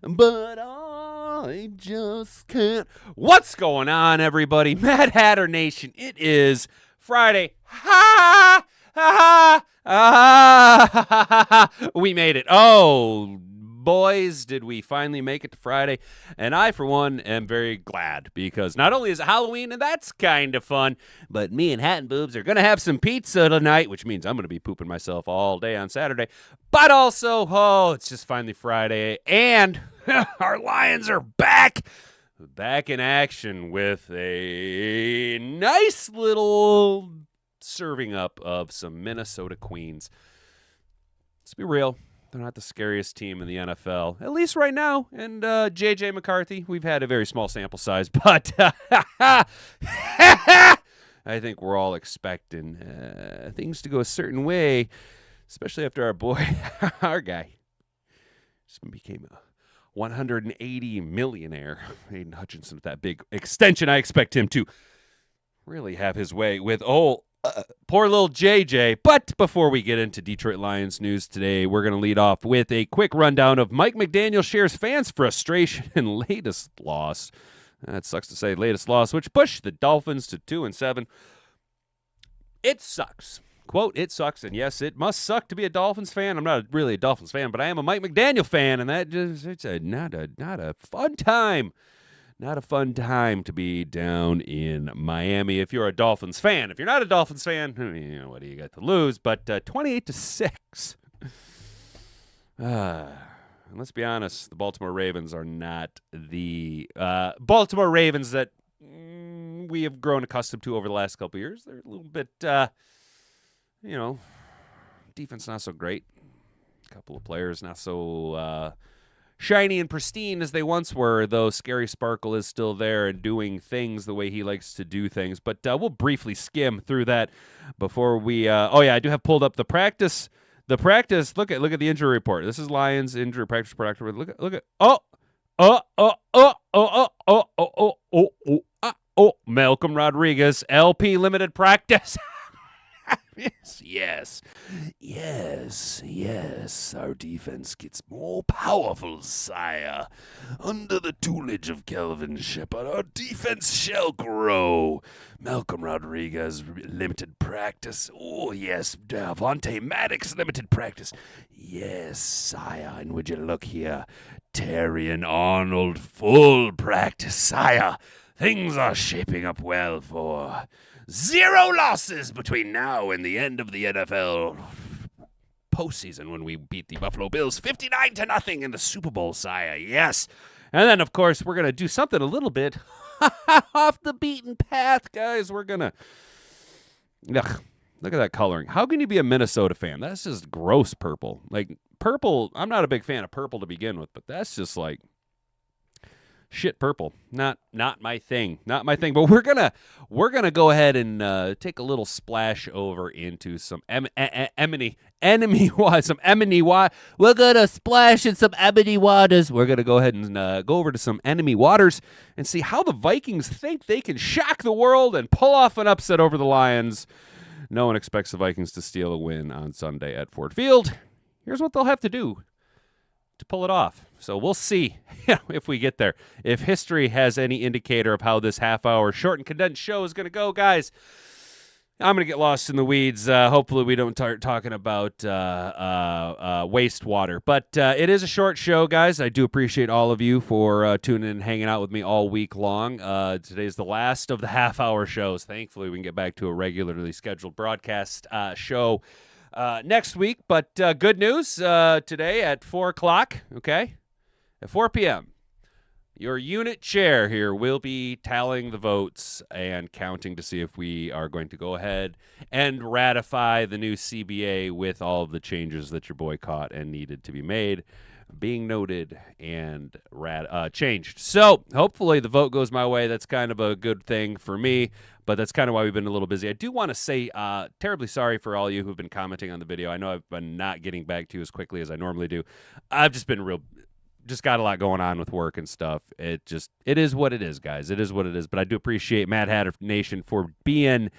but I just can't. What's going on, everybody? Mad Hatter Nation, it is Friday. Ha! Ha! Ha! We made it. Oh, boys, did we finally make it to Friday? And I, for one, am very glad because not only is it Halloween, and that's kind of fun, but me and Hat and Boobs are going to have some pizza tonight, which means I'm going to be pooping myself all day on Saturday. But also, it's just finally Friday, and our Lions are back in action with a nice little serving up of some Minnesota Queens. Let's be real. They're not the scariest team in the NFL, at least right now. And J.J. McCarthy, we've had a very small sample size, but I think we're all expecting things to go a certain way, especially after our boy, our guy, just became a 180 millionaire. Aiden Hutchinson with that big extension. I expect him to really have his way with poor little JJ. But before we get into Detroit Lions news today, we're going to lead off with a quick rundown of Mike McDaniel shares fans' frustration and latest loss. That sucks to say, latest loss, which pushed the Dolphins to 2-7. It sucks. Quote, it sucks, and yes, it must suck to be a Dolphins fan. I'm not really a Dolphins fan, but I am a Mike McDaniel fan, and that just not a fun time. Not a fun time to be down in Miami if you're a Dolphins fan. If you're not a Dolphins fan, what do you got to lose? But 28-6. And let's be honest, the Baltimore Ravens are not the Baltimore Ravens that we have grown accustomed to over the last couple of years. They're a little bit, defense not so great. A couple of players not so shiny and pristine as they once were, though Scary Sparkle is still there and doing things the way he likes to do things. But we'll briefly skim through that before we I do have pulled up the practice. Look at the injury report. This is Lions injury practice report. Look at Malcolm Rodriguez, LP limited practice. Yes. Our defense gets more powerful, sire. Under the tutelage of Kelvin Shepard, our defense shall grow. Malcolm Rodriguez, limited practice. Oh, yes. Davante Maddox, limited practice. Yes, sire. And would you look here? Terrion Arnold, full practice, sire. Things are shaping up well for 0 losses between now and the end of the NFL postseason when we beat the Buffalo Bills 59-0 in the Super Bowl, sire. Yes. And then, of course, we're going to do something a little bit off the beaten path, guys. We're going to... look at that coloring. How can you be a Minnesota fan? That's just gross purple. Like, purple, I'm not a big fan of purple to begin with, but that's just like... shit purple. Not my thing. Not my thing. But we're gonna go ahead and take a little splash over into some enemy waters. We're gonna splash in some enemy waters. We're gonna go ahead and go over to some enemy waters and see how the Vikings think they can shock the world and pull off an upset over the Lions. No one expects the Vikings to steal a win on Sunday at Ford Field. Here's what they'll have to do to pull it off. So we'll see if we get there. If history has any indicator of how this half-hour short and condensed show is going to go, guys, I'm going to get lost in the weeds. Hopefully we don't start talking about wastewater. But it is a short show, guys. I do appreciate all of you for tuning in and hanging out with me all week long. Today's the last of the half-hour shows. Thankfully, we can get back to a regularly scheduled broadcast show next week, but good news today at 4 o'clock, okay? At 4 p.m., your unit chair here will be tallying the votes and counting to see if we are going to go ahead and ratify the new CBA with all of the changes that your boy caught and needed to be made, being noted and changed. So hopefully the vote goes my way. That's kind of a good thing for me, but that's kind of why we've been a little busy. I do want to say terribly sorry for all you who've been commenting on the video. I know I've been not getting back to you as quickly as I normally do. I've just been just got a lot going on with work and stuff. It is what it is, guys. It is what it is. But I do appreciate Mad Hatter Nation for being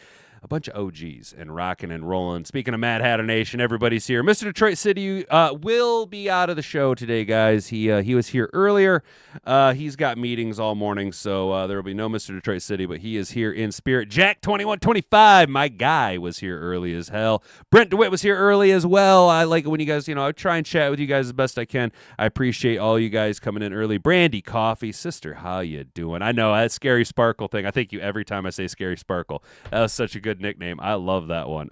a bunch of OGs and rocking and rolling. Speaking of Mad Hatter Nation, everybody's here. Mr. Detroit City will be out of the show today, guys. He was here earlier. He's got meetings all morning, so there will be no Mr. Detroit City, but he is here in spirit. Jack 2125, my guy, was here early as hell. Brent DeWitt was here early as well. I like it when you guys, I try and chat with you guys as best I can. I appreciate all you guys coming in early. Brandy Coffee, sister, how you doing? I know that Scary Sparkle thing. I thank you every time I say Scary Sparkle. That was such a good nickname. I love that one.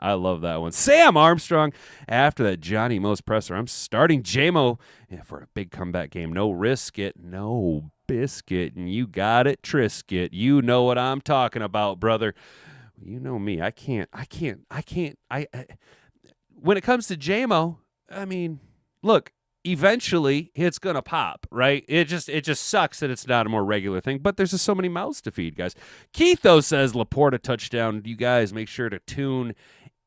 Sam Armstrong, after that Johnny Most presser, I'm starting JMO for a big comeback game. No risk it, no biscuit, and you got it, Trisket. You know what I'm talking about, brother. You know me. I can't. When it comes to JMO, I mean, look, eventually it's gonna pop, right? It just sucks that it's not a more regular thing, but there's just so many mouths to feed, guys. Keitho says Laporta touchdown. You guys make sure to tune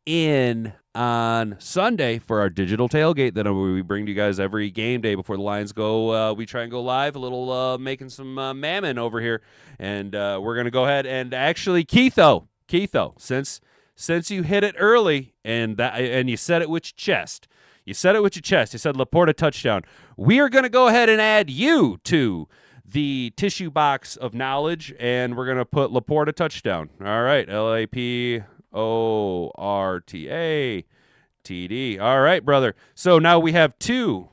in on Sunday for our digital tailgate that we bring to you guys every game day before the Lions go. We try and go live, a little making some mammon over here, and we're gonna go ahead and actually Keitho, since you hit it early and you said it with your chest. You said Laporta touchdown. We are going to go ahead and add you to the tissue box of knowledge, and we're going to put Laporta touchdown. All right, LAPORTA-TD. All right, brother. So now we have two.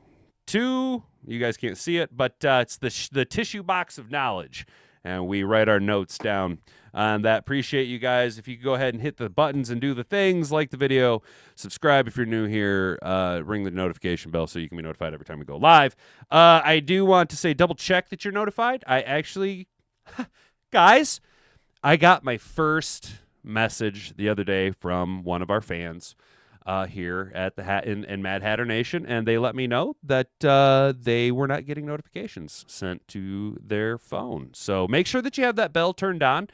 You guys can't see it, but it's the tissue box of knowledge, and we write our notes down on that. Appreciate you guys. If you could go ahead and hit the buttons and do the things, like the video, subscribe if you're new here, ring the notification bell so you can be notified every time we go live. I do want to say double check that you're notified. I actually, guys, I got my first message the other day from one of our fans here at the in Mad Hatter Nation, and they let me know that they were not getting notifications sent to their phone. So make sure that you have that bell turned on,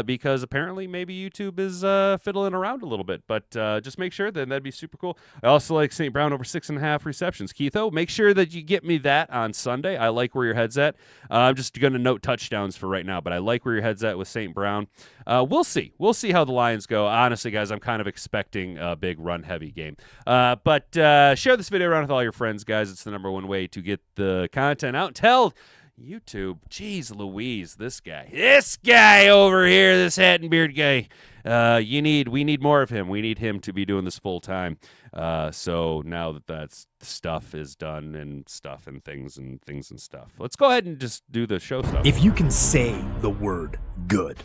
because apparently maybe YouTube is fiddling around a little bit. But just make sure, then that'd be super cool. I also like St. Brown over 6.5 receptions. Keitho, make sure that you get me that on Sunday. I like where your head's at. I'm just going to note touchdowns for right now, but I like where your head's at with St. Brown. We'll see. We'll see how the Lions go. Honestly, guys, I'm kind of expecting a big run-heavy game. But share this video around with all your friends, guys. It's the #1 way to get the content out. Tell YouTube, geez Louise, this guy over here, this hat and beard guy, we need more of him. We need him to be doing this full time. So now that stuff is done and stuff and things and stuff, let's go ahead and just do the show stuff. If you can say the word good,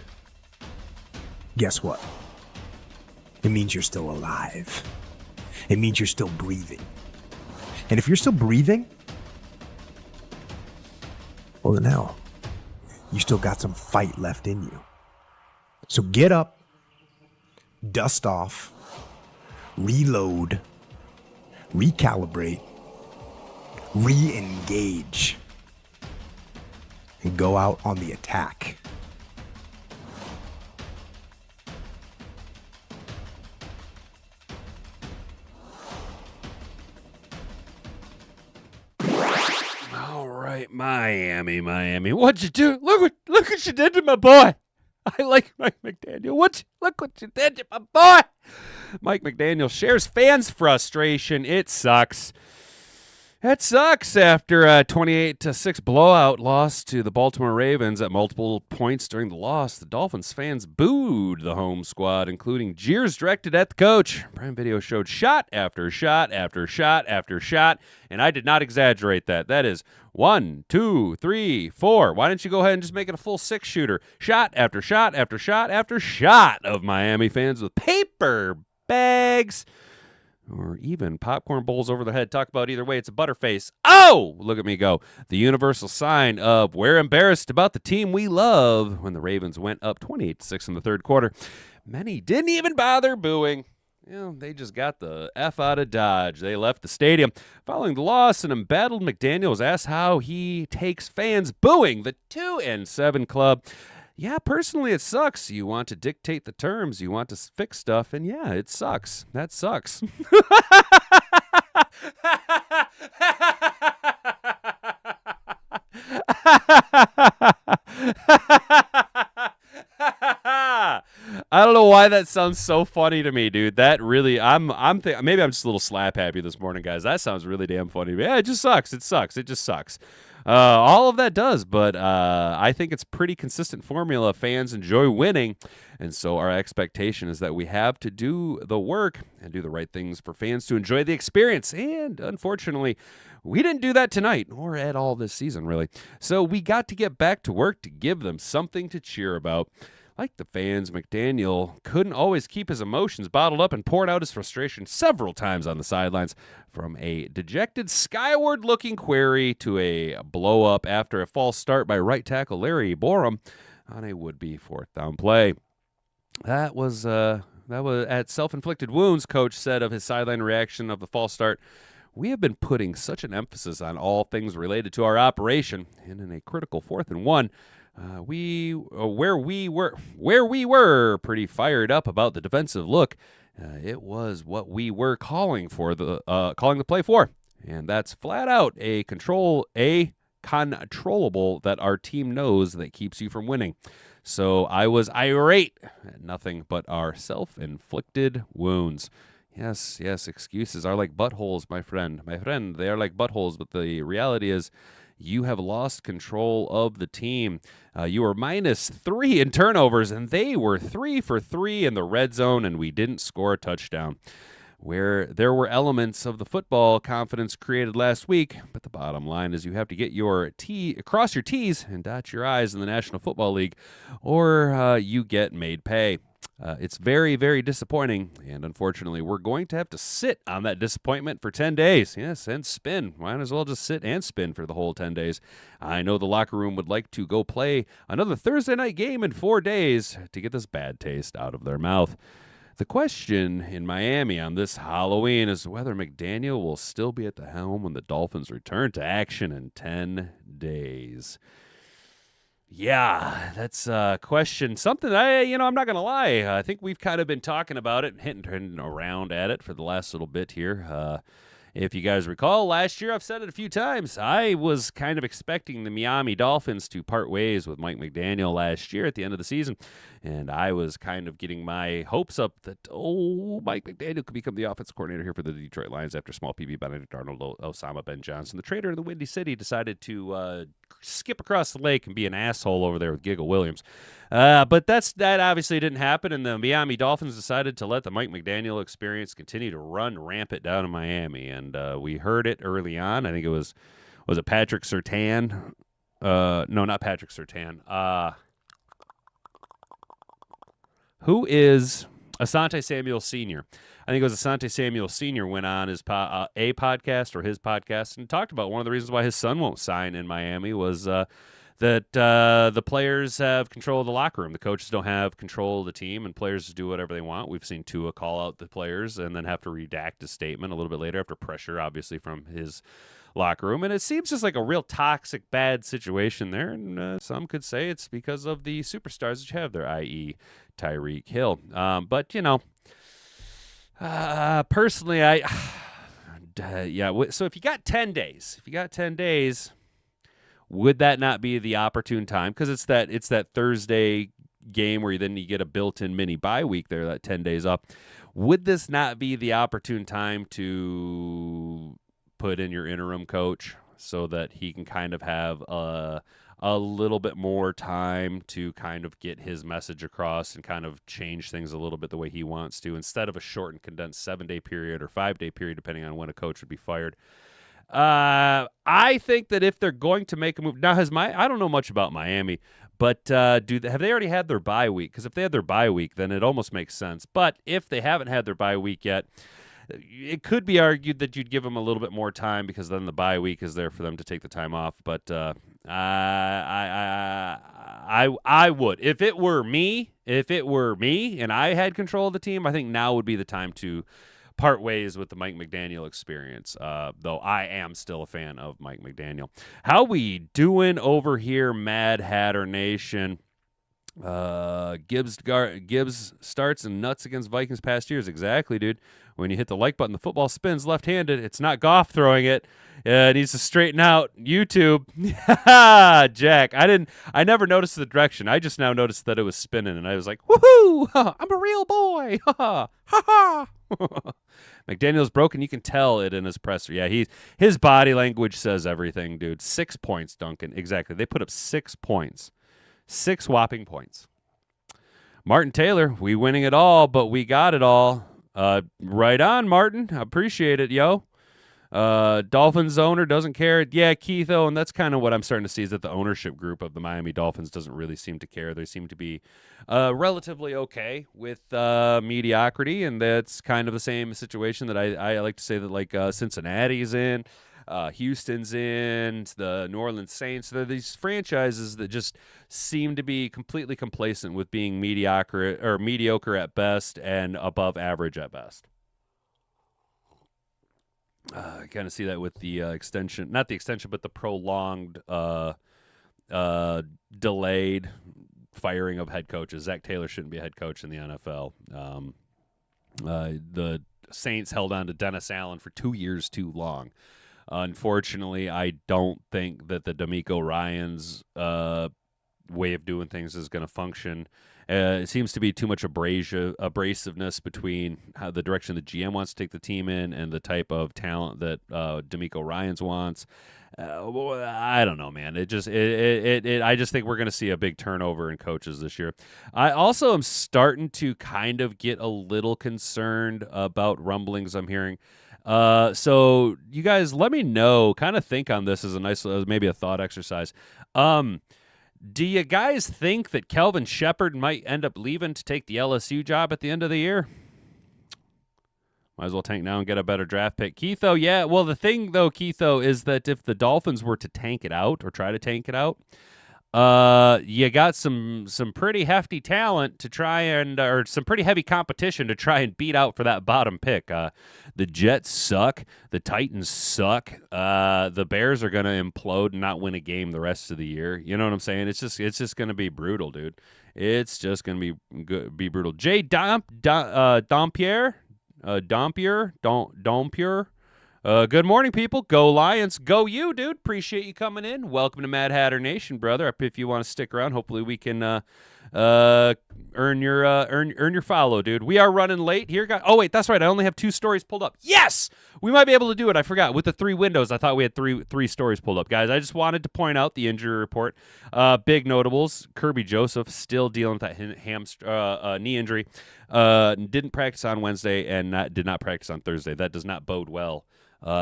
guess what? It means you're still alive. It means you're still breathing. And if you're still breathing, well, then hell, you still got some fight left in you. So get up, dust off, reload, recalibrate, re-engage, and go out on the attack. Miami. What'd you do? Look what you did to my boy. I like Mike McDaniel. Look what you did to my boy. Mike McDaniel shares fans' frustration. It sucks. That sucks after a 28-6 blowout loss to the Baltimore Ravens. At multiple points during the loss, the Dolphins fans booed the home squad, including jeers directed at the coach. Prime Video showed shot after shot after shot after shot, and I did not exaggerate that. That is 1, 2, 3, 4. Why don't you go ahead and just make it a full 6-shooter? Shot after shot after shot after shot of Miami fans with paper bags or even popcorn bowls over their head. Talk about either way, it's a butterface. Oh, look at me go. The universal sign of we're embarrassed about the team we love when the Ravens went up 28-6 in the third quarter. Many didn't even bother booing. They just got the F out of Dodge. They left the stadium. Following the loss, an embattled McDaniel was asked how he takes fans booing the 2-7 club. Yeah, personally, it sucks. You want to dictate the terms. You want to fix stuff, and yeah, it sucks. That sucks. I don't know know why that sounds so funny to me, dude. That really, maybe I'm just a little slap happy this morning, guys. That sounds really damn funny to me. Yeah, it just sucks. It sucks. It just sucks. All of that does, but I think it's pretty consistent formula. Fans enjoy winning, and so our expectation is that we have to do the work and do the right things for fans to enjoy the experience. And unfortunately, we didn't do that tonight or at all this season, really. So we got to get back to work to give them something to cheer about. Like the fans, McDaniel couldn't always keep his emotions bottled up and poured out his frustration several times on the sidelines, from a dejected skyward-looking query to a blow-up after a false start by right tackle Larry Borum on a would-be fourth down play. That was at self-inflicted wounds, coach said of his sideline reaction of the false start. We have been putting such an emphasis on all things related to our operation, and in a critical 4th and 1, where we were pretty fired up about the defensive look. It was what we were calling the play for, and that's flat out a controllable that our team knows that keeps you from winning. So I was irate at nothing but our self-inflicted wounds. Yes, excuses are like buttholes, my friend. They are like buttholes, but the reality is you have lost control of the team. You were -3 in turnovers, and they were 3 for 3 in the red zone, and we didn't score a touchdown. Where there were elements of the football confidence created last week, but the bottom line is you have to get cross your T's and dot your I's in the National Football League, or you get made pay. It's very, very disappointing, and unfortunately, we're going to have to sit on that disappointment for 10 days. Yes, and spin. Might as well just sit and spin for the whole 10 days. I know the locker room would like to go play another Thursday night game in 4 days to get this bad taste out of their mouth. The question in Miami on this Halloween is whether McDaniel will still be at the helm when the Dolphins return to action in 10 days. Yeah, that's a question. Something I'm not going to lie. I think we've kind of been talking about it and hitting around at it for the last little bit here. If you guys recall, last year, I've said it a few times, I was kind of expecting the Miami Dolphins to part ways with Mike McDaniel last year at the end of the season. And I was kind of getting my hopes up that, Mike McDaniel could become the offensive coordinator here for the Detroit Lions after small PB Benedict Arnold, Osama Ben Johnson. The trader in the Windy City decided to skip across the lake and be an asshole over there with Giggle Williams. But that obviously didn't happen, and the Miami Dolphins decided to let the Mike McDaniel experience continue to run rampant down in Miami. And we heard it early on. I think it was it Patrick Surtain? No, not Patrick Surtain. Who is Asante Samuel Sr.? I think it was Asante Samuel Sr. went on his podcast or his podcast and talked about one of the reasons why his son won't sign in Miami was that the players have control of the locker room. The coaches don't have control of the team, and players just do whatever they want. We've seen Tua call out the players and then have to redact a statement a little bit later after pressure, obviously, from his locker room. And it seems just like a real toxic, bad situation there. And some could say it's because of the superstars that you have there, i.e. Tyreek Hill. But, personally, so if you got 10 days, would that not be the opportune time? Because it's that Thursday game where you get a built-in mini bye week there, that 10 days up. Would this not be the opportune time to put in your interim coach so that he can kind of have a little bit more time to kind of get his message across and kind of change things a little bit the way he wants to, instead of a short and condensed 7-day period or 5-day period, depending on when a coach would be fired? I think that if they're going to make a move now, I don't know much about Miami, but have they already had their bye week? Because if they had their bye week, then it almost makes sense. But if they haven't had their bye week yet, it could be argued that you'd give them a little bit more time because then the bye week is there for them to take the time off. But I would, if it were me, and I had control of the team, I think now would be the time to part ways with the Mike McDaniel experience, though I am still a fan of Mike McDaniel. How we doing over here, Mad Hatter Nation? Gibbs starts and nuts against Vikings past years. Exactly, dude. When you hit the like button, the football spins left-handed. It's not Goff throwing it. It needs to straighten out. YouTube. Jack. I never noticed the direction. I just now noticed that it was spinning, and I was like, woohoo! I'm a real boy. Ha ha. McDaniel's broken. You can tell it in his presser. Yeah, his body language says everything, dude. 6 points, Duncan. Exactly. They put up 6 points. 6 whopping points. Martin Taylor, we winning it all, but we got it all. Right on, Martin. I appreciate it, yo. Dolphins owner doesn't care. Yeah, Keith, and that's kind of what I'm starting to see is that the ownership group of the Miami Dolphins doesn't really seem to care. They seem to be relatively okay with mediocrity, and that's kind of the same situation that I like to say that like Cincinnati's in. Houston's in, the New Orleans Saints. They're these franchises that just seem to be completely complacent with being mediocre at best and above average at best. I kind of see that with the extension, not the extension, but the prolonged delayed firing of head coaches. Zach Taylor shouldn't be a head coach in the NFL. The Saints held on to Dennis Allen for 2 years too long. Unfortunately, I don't think that the D'Amico Ryans way of doing things is going to function. It seems to be too much abrasiveness between how the direction the GM wants to take the team in and the type of talent that D'Amico Ryans wants. I don't know, man. I just think we're going to see a big turnover in coaches this year. I also am starting to kind of get a little concerned about rumblings I'm hearing. So you guys let me know, kind of think on this as a nice, maybe a thought exercise. Do you guys think that Kelvin Shepard might end up leaving to take the LSU job at the end of the year? Might as well tank now and get a better draft pick. Keitho, yeah. Well, the thing, though, Keitho, is that if the Dolphins were to tank it out or try to tank it out, you got some pretty hefty talent to try and, or some pretty heavy competition to try and beat out for that bottom pick. The Jets suck. The Titans suck. The Bears are going to implode and not win a game the rest of the year. You know what I'm saying? It's just going to be brutal, dude. It's just going to be brutal. Jay Dompier. Good morning, people. Go Lions. Go you, dude. Appreciate you coming in. Welcome to Mad Hatter Nation, brother. If you want to stick around, hopefully we can earn your follow, dude. We are running late here. Oh, wait, that's right. I only have 2 stories pulled up. Yes! We might be able to do it. I forgot. With the 3 windows, I thought we had three stories pulled up. Guys, I just wanted to point out the injury report. Big notables. Kerby Joseph still dealing with that knee injury. Didn't practice on Wednesday and did not practice on Thursday. That does not bode well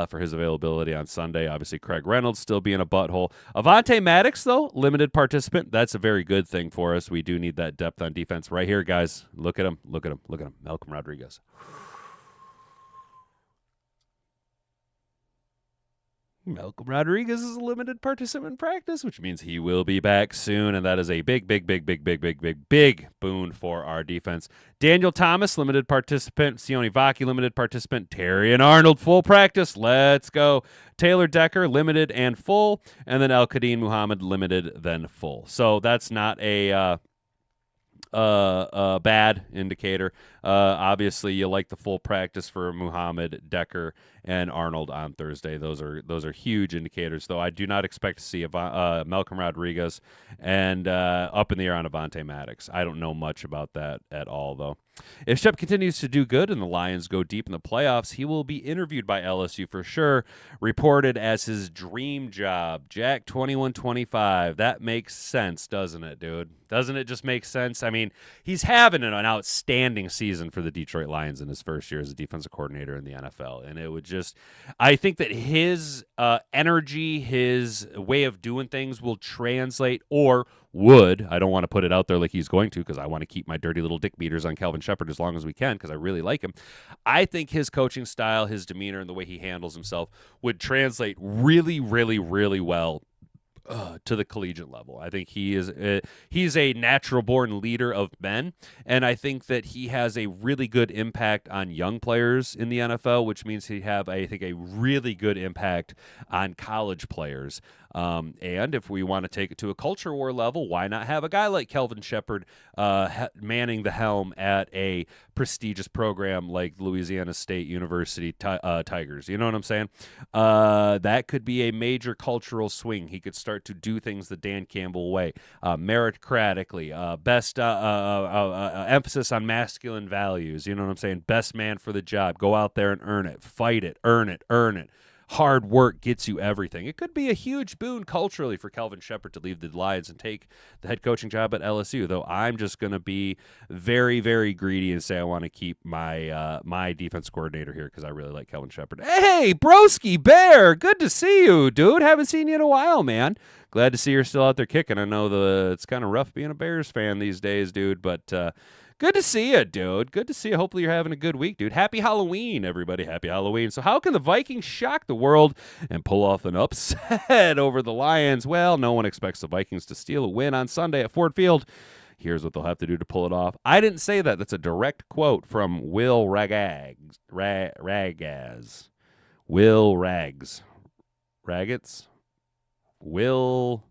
for his availability on Sunday. Obviously, Craig Reynolds still being a butthole. Avonte Maddox, though, limited participant. That's a very good thing for us. We do need that depth on defense. Right here, guys. Look at him. Look at him. Look at him. Malcolm Rodriguez. Malcolm Rodriguez is a limited participant in practice, which means he will be back soon, and that is a big boon for our defense. Daniel Thomas, limited participant. Sione Vaki, limited participant. Terry and Arnold, full practice. Let's go. Taylor Decker, limited and full, and then Al-Qadin Muhammad, limited then full. So that's not a bad indicator. Obviously, you like the full practice for Muhammad, Decker, and Arnold on Thursday. Those are huge indicators, though. I do not expect to see Malcolm Rodriguez and up in the air on Avonte Maddox. I don't know much about that at all, though. If Shep continues to do good and the Lions go deep in the playoffs, he will be interviewed by LSU for sure, reported as his dream job. Jack 21-25. That makes sense, doesn't it, dude? Doesn't it just make sense? I mean, he's having an outstanding season for the Detroit Lions in his first year as a defensive coordinator in the NFL. And it would just, I think that his energy, his way of doing things will translate or would. I don't want to put it out there like he's going to because I want to keep my dirty little dick beaters on Kelvin Shepard as long as we can because I really like him. I think his coaching style, his demeanor, and the way he handles himself would translate really, really, really well to the collegiate level. I think he's a natural-born leader of men, and I think that he has a really good impact on young players in the NFL, which means he have, I think, a really good impact on college players. And if we want to take it to a culture war level, why not have a guy like Kelvin Shepherd manning the helm at a prestigious program like Louisiana State University Tigers? You know what I'm saying? That could be a major cultural swing. He could start to do things the Dan Campbell way, meritocratically, best emphasis on masculine values. You know what I'm saying? Best man for the job. Go out there and earn it. Fight it. Earn it. Earn it. Hard work gets you everything. It could be a huge boon culturally for Kelvin Shepherd to leave the Lions and take the head coaching job at LSU, though I'm just going to be very, very greedy and say I want to keep my my defense coordinator here because I really like Kelvin Shepherd. Hey, Broski Bear, good to see you, dude. Haven't seen you in a while, man. Glad to see you're still out there kicking. I know it's kind of rough being a Bears fan these days, dude, but good to see you, dude. Good to see you. Hopefully you're having a good week, dude. Happy Halloween, everybody. Happy Halloween. So how can the Vikings shock the world and pull off an upset over the Lions? Well, no one expects the Vikings to steal a win on Sunday at Ford Field. Here's what they'll have to do to pull it off. I didn't say that. That's a direct quote from Will Ragaz. Will Rags. Raggets? Will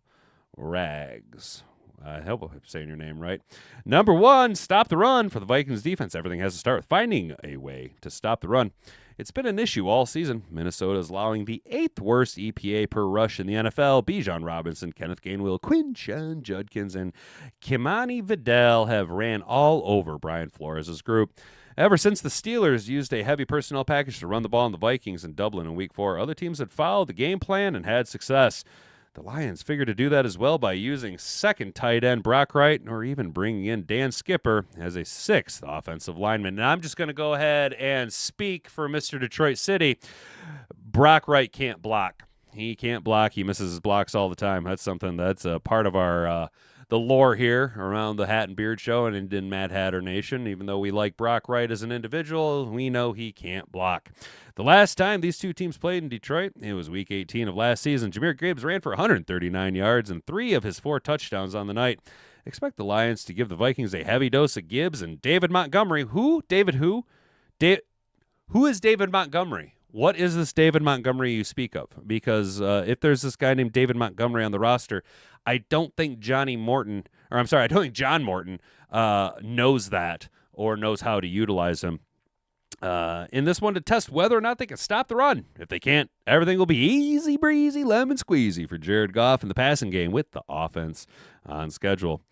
Rags. I hope I'm saying your name right. Number 1, stop the run for the Vikings defense. Everything has to start with finding a way to stop the run. It's been an issue all season. Minnesota is allowing the 8th worst EPA per rush in the NFL. Bijan Robinson, Kenneth Gainwell, Quinshon Judkins, and Kimani Vidal have ran all over Brian Flores' group. Ever since the Steelers used a heavy personnel package to run the ball on the Vikings in Dublin in Week 4, other teams had followed the game plan and had success. The Lions figured to do that as well by using second tight end Brock Wright or even bringing in Dan Skipper as a 6th offensive lineman. And I'm just going to go ahead and speak for Mr. Detroit City. Brock Wright can't block. He can't block. He misses his blocks all the time. That's something that's a part of our the lore here around the Hat and Beard Show and in Mad Hatter Nation. Even though we like Brock Wright as an individual, we know he can't block. The last time these two teams played in Detroit, it was Week 18 of last season. Jahmyr Gibbs ran for 139 yards and 3 of his 4 touchdowns on the night. Expect the Lions to give the Vikings a heavy dose of Gibbs and David Montgomery. Who? David who? Who is David Montgomery? What is this David Montgomery you speak of? Because if there's this guy named David Montgomery on the roster, I don't think John Morton knows that or knows how to utilize him in this one to test whether or not they can stop the run. If they can't, everything will be easy breezy, lemon squeezy for Jared Goff in the passing game with the offense on schedule.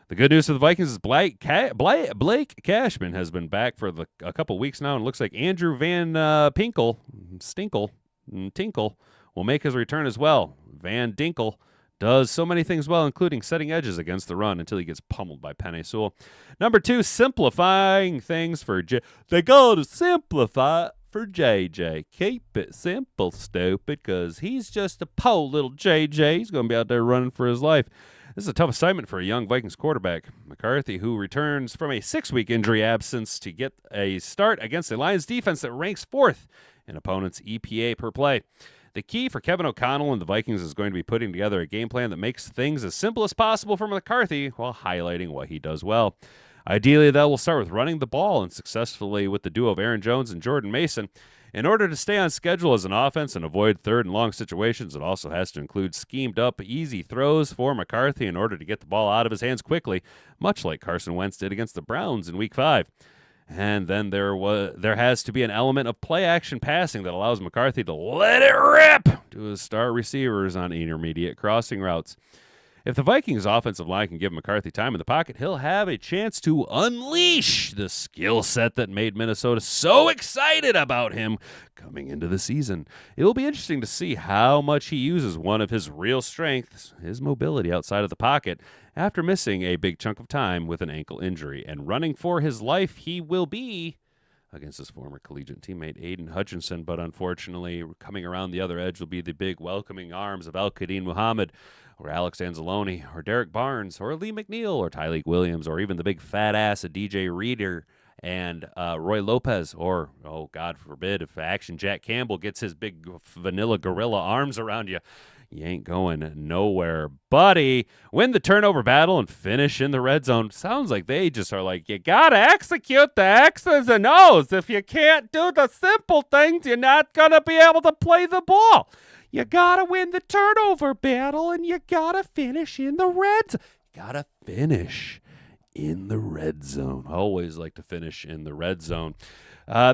The good news for the Vikings is Blake Cashman has been back for a couple weeks now, and it looks like Andrew Van Tinkle will make his return as well. Van Dinkle does so many things well, including setting edges against the run until he gets pummeled by Penei Sewell. Number 2, simplifying things for They go to simplify for JJ. Keep it simple, stupid, because he's just a po little JJ. He's going to be out there running for his life. This is a tough assignment for a young Vikings quarterback. McCarthy, who returns from a 6-week injury absence to get a start against a Lions defense that ranks 4th in opponents' EPA per play. The key for Kevin O'Connell and the Vikings is going to be putting together a game plan that makes things as simple as possible for McCarthy while highlighting what he does well. Ideally, they will start with running the ball and successfully with the duo of Aaron Jones and Jordan Mason. In order to stay on schedule as an offense and avoid 3rd and long situations, it also has to include schemed-up, easy throws for McCarthy in order to get the ball out of his hands quickly, much like Carson Wentz did against the Browns in Week 5. And then there has to be an element of play-action passing that allows McCarthy to let it rip to his star receivers on intermediate crossing routes. If the Vikings' offensive line can give McCarthy time in the pocket, he'll have a chance to unleash the skill set that made Minnesota so excited about him coming into the season. It will be interesting to see how much he uses one of his real strengths, his mobility outside of the pocket, after missing a big chunk of time with an ankle injury. And running for his life, he will be against his former collegiate teammate Aiden Hutchinson, but unfortunately, coming around the other edge will be the big welcoming arms of Al-Qadim Muhammad, or Alex Anzalone, or Derek Barnes, or Lee McNeil, or Tyleek Williams, or even the big fat ass of DJ Reader and Roy Lopez, or, oh, God forbid, if Action Jack Campbell gets his big vanilla gorilla arms around you. You ain't going nowhere, buddy. Win the turnover battle and finish in the red zone. Sounds like they just are like, you got to execute the X's and O's. If you can't do the simple things, you're not going to be able to play the ball. You got to win the turnover battle, and you got to finish in the red zone. Got to finish in the red zone. I always like to finish in the red zone.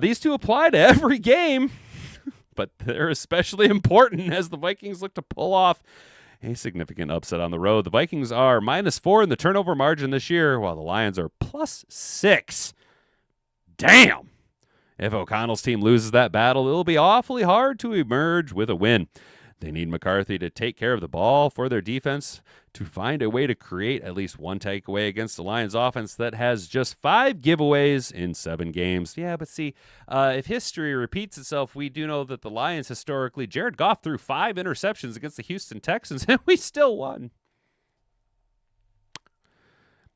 These two apply to every game, but they're especially important as the Vikings look to pull off a significant upset on the road. The Vikings are -4 in the turnover margin this year, while the Lions are +6. Damn! If O'Connell's team loses that battle, it'll be awfully hard to emerge with a win. They need McCarthy to take care of the ball for their defense to find a way to create at least one takeaway against the Lions offense that has just 5 giveaways in 7 games. Yeah, but see, if history repeats itself, we do know that the Lions historically, Jared Goff threw 5 interceptions against the Houston Texans, and we still won.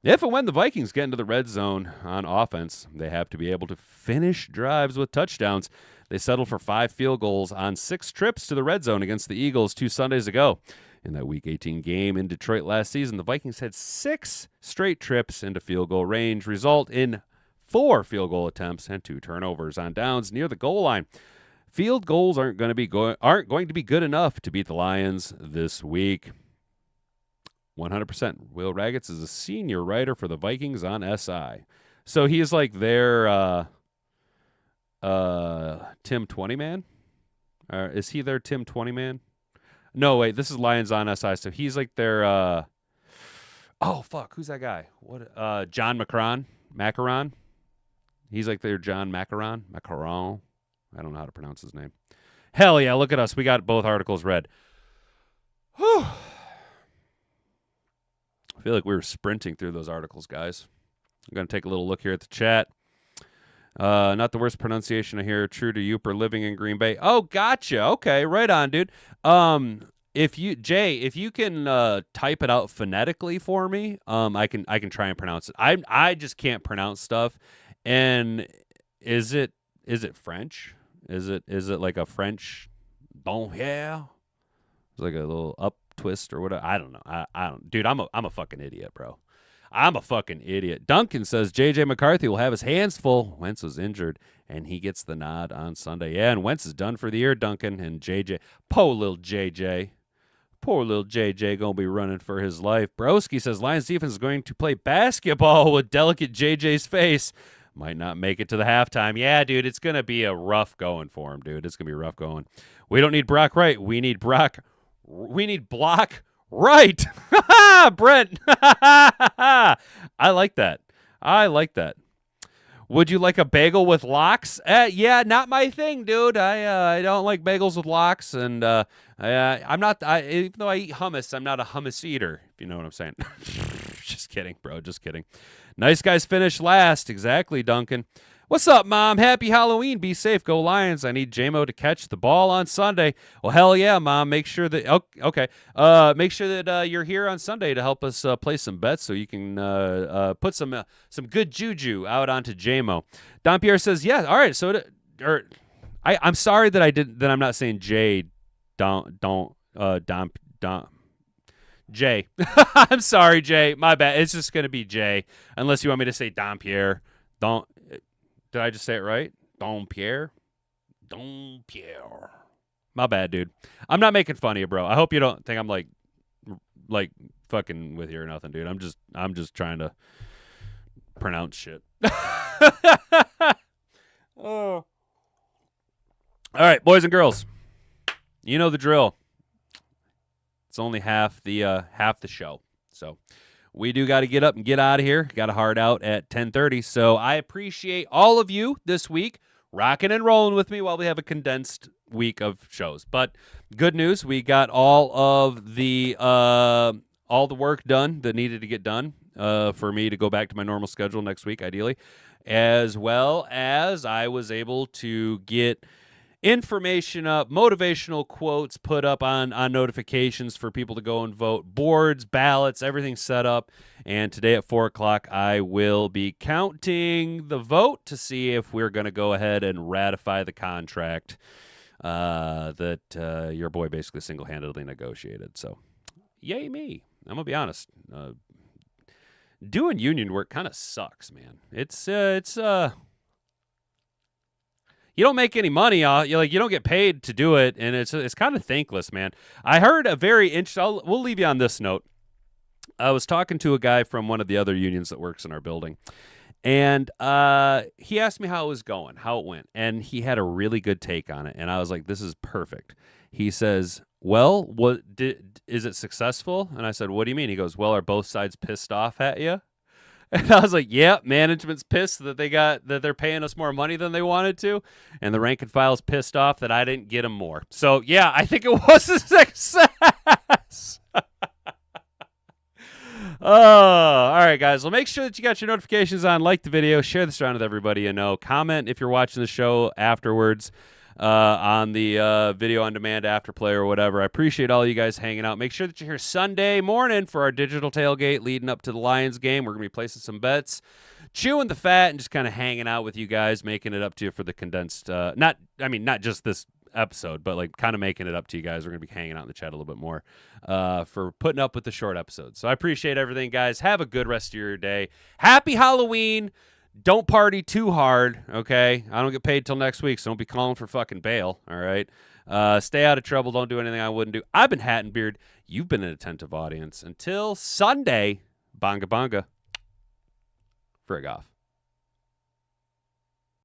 If and when the Vikings get into the red zone on offense, they have to be able to finish drives with touchdowns. They settled for 5 field goals on 6 trips to the red zone against the Eagles 2 Sundays ago. In that Week 18 game in Detroit last season, the Vikings had 6 straight trips into field goal range, result in 4 field goal attempts and 2 turnovers on downs near the goal line. Field goals aren't going to be good enough to beat the Lions this week. 100%. Will Raggets is a senior writer for the Vikings on SI. So he is like their Tim 20 man? Is he their Tim 20 man? No, wait, this is Lions on SI. So he's like their oh fuck, who's that guy? What John Macaron? He's like their John Macaron. I don't know how to pronounce his name. Hell yeah, look at us. We got both articles read. Whew. I feel like we were sprinting through those articles, guys. I'm going to take a little look here at the chat. Not the worst pronunciation I hear. True to Youper living in Green Bay. Oh, gotcha. Okay, right on, dude. If you can type it out phonetically for me, I can try and pronounce it. I just can't pronounce stuff. And is it French? Is it like a French bon yeah? It's like a little up twist or whatever. I don't know. I don't. Dude, I'm a fucking idiot, bro. I'm a fucking idiot. Duncan says J.J. McCarthy will have his hands full. Wentz was injured, and he gets the nod on Sunday. Yeah, and Wentz is done for the year, Duncan. And J.J. Poor little J.J. Gonna be running for his life. Broski says Lions defense is going to play basketball with delicate J.J.'s face. Might not make it to the halftime. Yeah, dude, it's going to be a rough going for him, dude. It's going to be rough going. We don't need Brock Wright. We need Block Right. Brent. I like that. Would you like a bagel with lox? Yeah, not my thing, dude. I don't like bagels with lox, and I'm not. Even though I eat hummus, I'm not a hummus eater. If you know what I'm saying. Just kidding, bro. Just kidding. Nice guys finish last. Exactly, Duncan. What's up, Mom? Happy Halloween. Be safe. Go Lions. I need J-Mo to catch the ball on Sunday. Well, hell yeah, Mom. Make sure that make sure that you're here on Sunday to help us play some bets so you can put some good juju out onto J-Mo. Don Pierre says, yeah, all right. So I'm sorry that I'm not saying J. Don Jay. I'm sorry, Jay. My bad. It's just going to be Jay. Unless you want me to say Don Pierre. Did I just say it right? Don Pierre. My bad, dude. I'm not making fun of you, bro. I hope you don't think I'm like fucking with you or nothing, dude. I'm just trying to pronounce shit. Oh. All right, boys and girls. You know the drill. It's only half the show. So we do got to get up and get out of here. Got a hard out at 10:30. So I appreciate all of you this week rocking and rolling with me while we have a condensed week of shows. But good news, we got all the work done that needed to get done for me to go back to my normal schedule next week, ideally, as well as I was able to get information up, motivational quotes put up on notifications for people to go and vote, boards, ballots, everything set up. And today at 4 o'clock, I will be counting the vote to see if we're going to go ahead and ratify the contract that your boy basically single-handedly negotiated. So, yay me. I'm gonna be honest. Doing union work kind of sucks, man. It's you don't make any money. You don't get paid to do it, and it's kind of thankless, man. I heard a very interesting. We'll leave you on this note. I was talking to a guy from one of the other unions that works in our building, and he asked me how it was going, how it went, and he had a really good take on it, and I was like, "This is perfect." He says, "Well, is it successful?" And I said, "What do you mean?" He goes, "Well, are both sides pissed off at you?" And I was like, "Yeah, management's pissed that they're paying us more money than they wanted to, and the rank and file's pissed off that I didn't get them more." So yeah, I think it was a success. All right, guys. Well, make sure that you got your notifications on, like the video, share this around with everybody you know, comment if you're watching the show afterwards on the video on demand afterplay or whatever. I appreciate all you guys hanging out. Make sure that you're here Sunday morning for our digital tailgate leading up to the Lions game. We're going to be placing some bets, chewing the fat, and just kind of hanging out with you guys, making it up to you for the condensed, not just this episode, but like kind of making it up to you guys. We're going to be hanging out in the chat a little bit more for putting up with the short episodes. So I appreciate everything, guys. Have a good rest of your day. Happy Halloween. Don't party too hard, okay? I don't get paid till next week, so don't be calling for fucking bail, all right? Stay out of trouble. Don't do anything I wouldn't do. I've been Hat and Beard. You've been an attentive audience. Until Sunday, bonga bonga. Frig off.